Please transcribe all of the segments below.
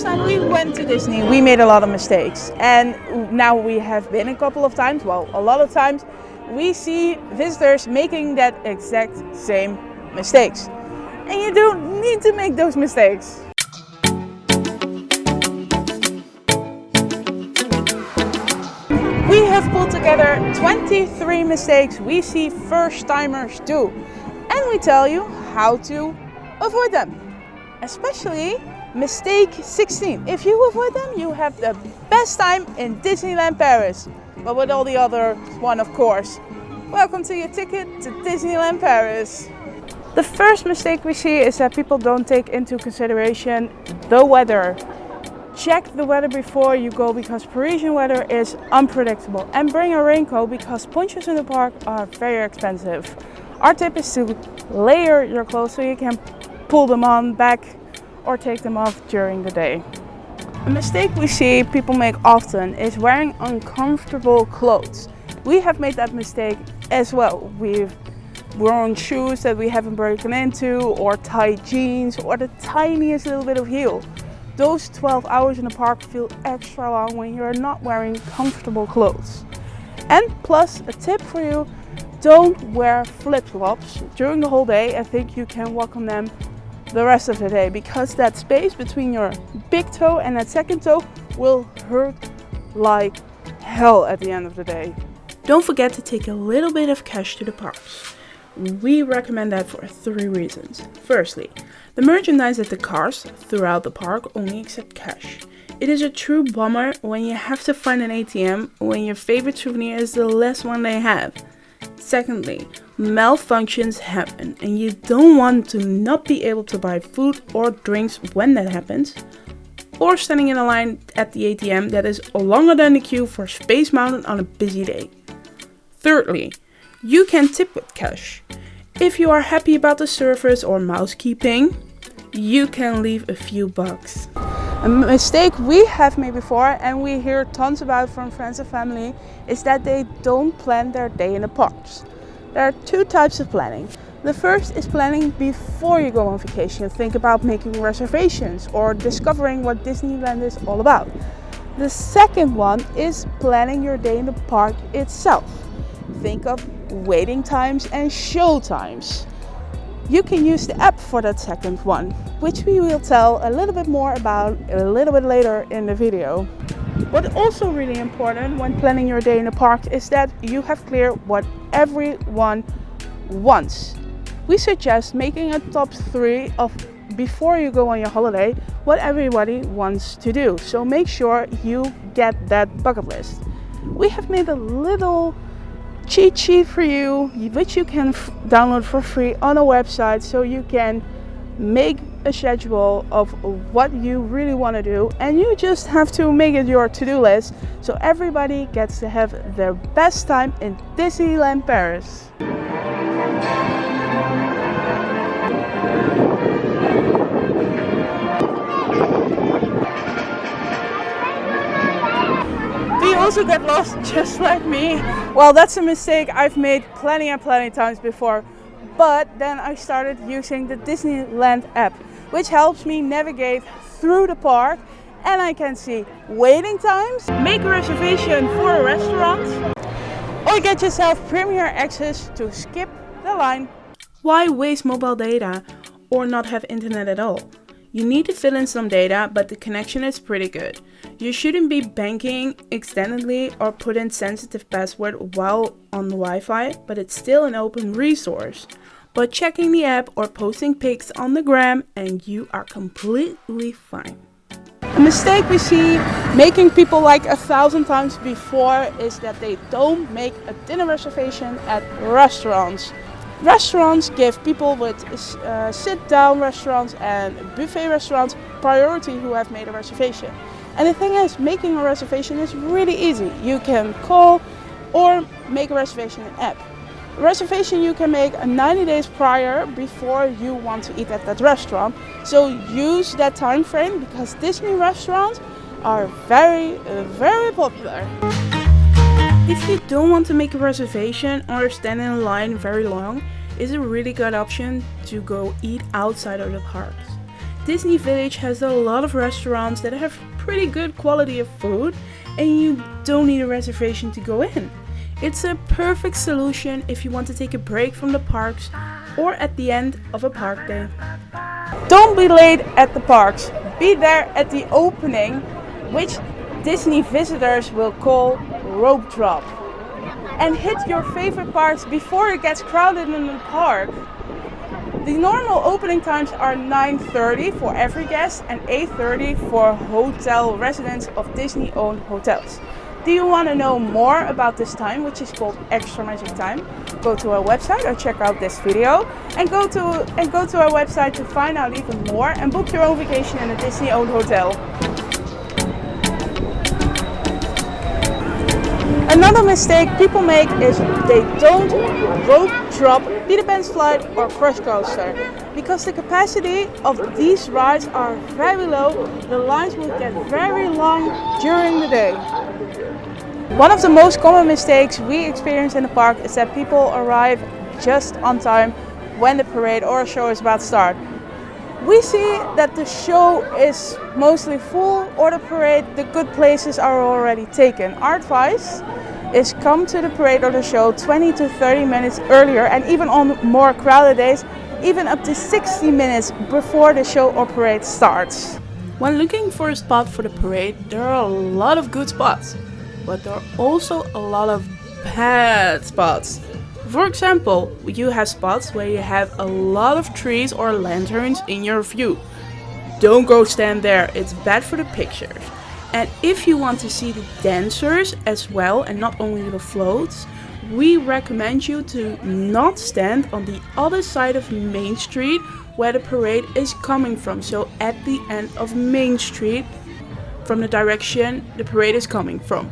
time we went to Disney, we made a lot of mistakes. And now we have been a couple of times, well, a lot of times, we see visitors making that exact same mistakes. And you don't need to make those mistakes. We have pulled together 23 mistakes we see first-timers do. And we tell you how to avoid them. Especially mistake 16. If you avoid them, you have the best time in Disneyland Paris. But with all the other one, of course. Welcome to your ticket to Disneyland Paris. The first mistake we see is that people don't take into consideration the weather. Check the weather before you go because Parisian weather is unpredictable. And bring a raincoat because ponchos in the park are very expensive. Our tip is to layer your clothes so you can pull them on back or take them off during the day. A mistake we see people make often is wearing uncomfortable clothes. We have made that mistake as well. We've worn shoes that we haven't broken into, or tight jeans, or the tiniest little bit of heel. Those 12 hours in the park feel extra long when you're not wearing comfortable clothes. And plus, a tip for you, don't wear flip-flops during the whole day and think you can walk on them the rest of the day, because that space between your big toe and that second toe will hurt like hell at the end of the day. Don't forget to take a little bit of cash to the parks. We recommend that for 3 reasons. Firstly, the merchandise at the cars throughout the park only accept cash. It is a true bummer when you have to find an ATM when your favorite souvenir is the last one they have. Secondly, malfunctions happen and you don't want to not be able to buy food or drinks when that happens, or standing in a line at the ATM that is longer than the queue for Space Mountain on a busy day. Thirdly, you can tip with cash. If you are happy about the service or mousekeeping, you can leave a few bucks. A mistake we have made before and we hear tons about from friends and family is that they don't plan their day in the parks. There are 2 types of planning. The first is planning before you go on vacation. Think about making reservations or discovering what Disneyland is all about. The second one is planning your day in the park itself. Think of waiting times and show times. You can use the app for that second one, which we will tell a little bit more about a little bit later in the video. What's also really important when planning your day in the park is that you have clear what everyone wants. We suggest making a top 3 of before you go on your holiday what everybody wants to do. So make sure you get that bucket list. We have made a little cheat sheet for you, which you can download for free on our website, so you can make a schedule of what you really want to do, and you just have to make it your to-do list so everybody gets to have their best time in Disneyland Paris. Do you also get lost just like me? Well, that's a mistake I've made plenty and plenty times before. But then I started using the Disneyland app, which helps me navigate through the park, and I can see waiting times, make a reservation for a restaurant, or get yourself premier access to skip the line. Why waste mobile data or not have internet at all? You need to fill in some data, but the connection is pretty good. You shouldn't be banking extendedly or put in sensitive password while on the Wi-Fi, but it's still an open resource. But checking the app or posting pics on the gram and you are completely fine. A mistake we see making people like 1,000 times before is that they don't make a dinner reservation at restaurants. Restaurants give people with sit-down restaurants and buffet restaurants priority who have made a reservation. And the thing is, making a reservation is really easy. You can call or make a reservation in app. A reservation you can make 90 days prior before you want to eat at that restaurant. So use that time frame because Disney restaurants are very popular. If you don't want to make a reservation or stand in line very long, it's a really good option to go eat outside of the parks. Disney Village has a lot of restaurants that have pretty good quality of food, and you don't need a reservation to go in. It's a perfect solution if you want to take a break from the parks or at the end of a park day. Don't be late at the parks. Be there at the opening, which Disney visitors will call rope drop. And hit your favorite parks before it gets crowded in the park. The normal opening times are 9:30 for every guest and 8:30 for hotel residents of Disney-owned hotels. Do you want to know more about this time, which is called Extra Magic Time? Go to our website or check out this video and go to our website to find out even more and book your own vacation in a Disney-owned hotel. Another mistake people make is they don't rope drop Peter Pan's Flight or Crush Coaster. Because the capacity of these rides are very low, the lines will get very long during the day. One of the most common mistakes we experience in the park is that people arrive just on time when the parade or a show is about to start. We see that the show is mostly full or the parade, the good places are already taken. Our advice is come to the parade or the show 20 to 30 minutes earlier, and even on more crowded days, even up to 60 minutes before the show or parade starts. When looking for a spot for the parade, there are a lot of good spots, but there are also a lot of bad spots. For example, you have spots where you have a lot of trees or lanterns in your view. Don't go stand there, it's bad for the pictures. And if you want to see the dancers as well and not only the floats, we recommend you to not stand on the other side of Main Street where the parade is coming from. So at the end of Main Street, from the direction the parade is coming from.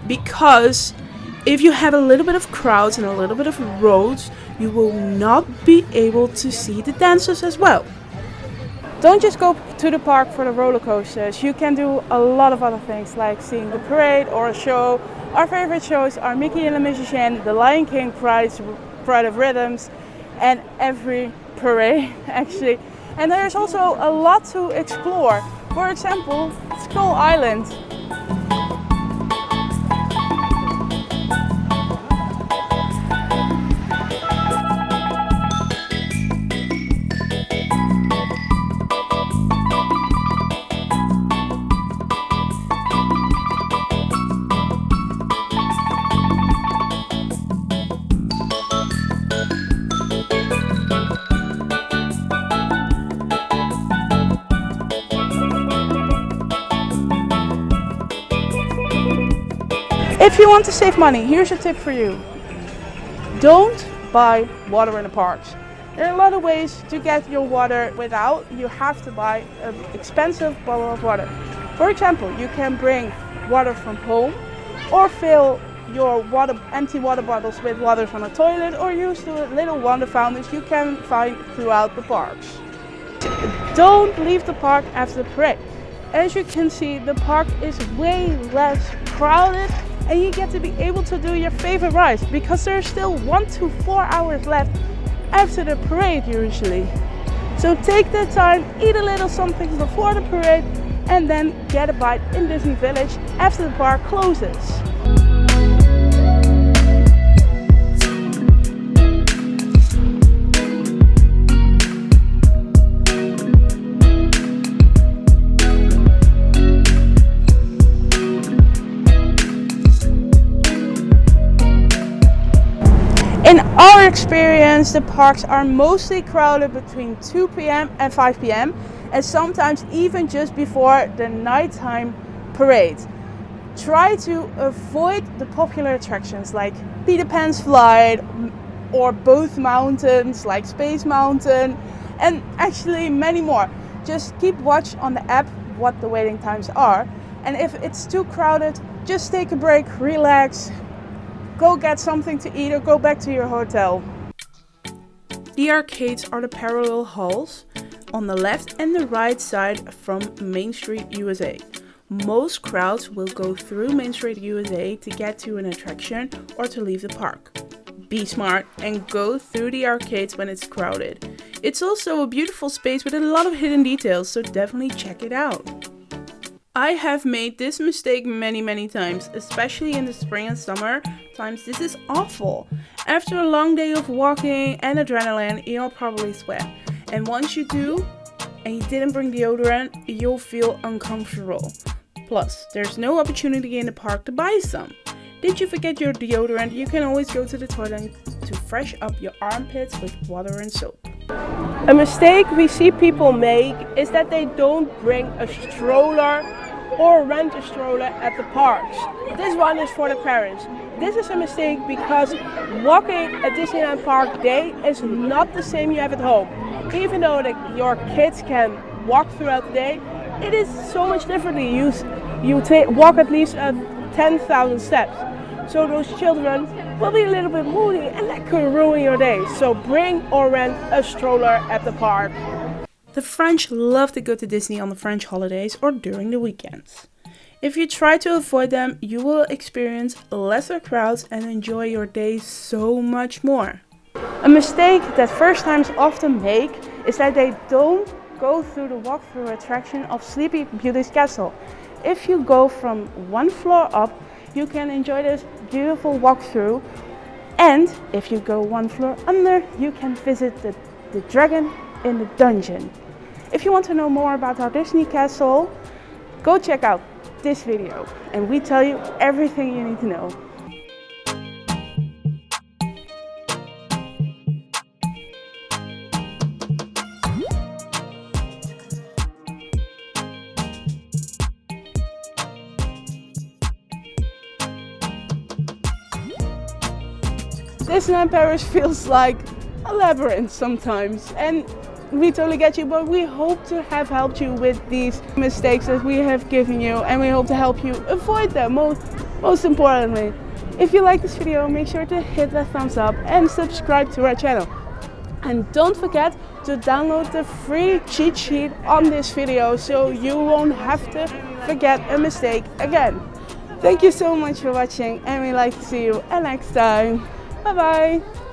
Because if you have a little bit of crowds and a little bit of roads, you will not be able to see the dancers as well. Don't just go to the park for the roller coasters. You can do a lot of other things like seeing the parade or a show. Our favorite shows are Mickey and the Magician, The Lion King, Pride of Rhythms, and every parade actually. And there's also a lot to explore. For example, Skull Island. If you want to save money, here's a tip for you. Don't buy water in the parks. There are a lot of ways to get your water without you have to buy an expensive bottle of water. For example, you can bring water from home or fill your empty water bottles with water from a toilet or use the little water fountains you can find throughout the parks. Don't leave the park after the parade. As you can see, the park is way less crowded and you get to be able to do your favorite rides because there's still 1 to 4 hours left after the parade usually. So take the time, eat a little something before the parade and then get a bite in Disney Village after the park closes. In our experience, the parks are mostly crowded between 2 p.m. and 5 p.m. and sometimes even just before the nighttime parade. Try to avoid the popular attractions like Peter Pan's Flight or both mountains like Space Mountain and actually many more. Just keep watch on the app what the waiting times are, and if it's too crowded, just take a break, relax, go get something to eat or go back to your hotel. The arcades are the parallel halls on the left and the right side from Main Street USA. Most crowds will go through Main Street USA to get to an attraction or to leave the park. Be smart and go through the arcades when it's crowded. It's also a beautiful space with a lot of hidden details, so definitely check it out. I have made this mistake many times, especially in the spring and summer times. This is awful. After a long day of walking and adrenaline, you'll probably sweat. And once you do, and you didn't bring deodorant, you'll feel uncomfortable. Plus, there's no opportunity in the park to buy some. Did you forget your deodorant? You can always go to the toilet to fresh up your armpits with water and soap. A mistake we see people make is that they don't bring a stroller or rent a stroller at the parks. This one is for the parents. This is a mistake because walking a Disneyland Park day is not the same you have at home. Even though your kids can walk throughout the day, it is so much differently. You walk at least 10,000 steps. So those children will be a little bit moody and that could ruin your day. So bring or rent a stroller at the park. The French love to go to Disney on the French holidays or during the weekends. If you try to avoid them, you will experience lesser crowds and enjoy your day so much more. A mistake that first-timers often make is that they don't go through the walkthrough attraction of Sleeping Beauty's castle. If you go from one floor up, you can enjoy this beautiful walkthrough, and if you go one floor under, you can visit the dragon in the dungeon. If you want to know more about our Disney castle, go check out this video and we tell you everything you need to know. Disneyland Paris feels like a labyrinth sometimes, and we totally get you, but we hope to have helped you with these mistakes that we have given you, and we hope to help you avoid them most importantly. If you like this video, make sure to hit that thumbs up and subscribe to our channel. And don't forget to download the free cheat sheet on this video so you won't have to forget a mistake again. Thank you so much for watching, and we'd like to see you next time. Bye bye!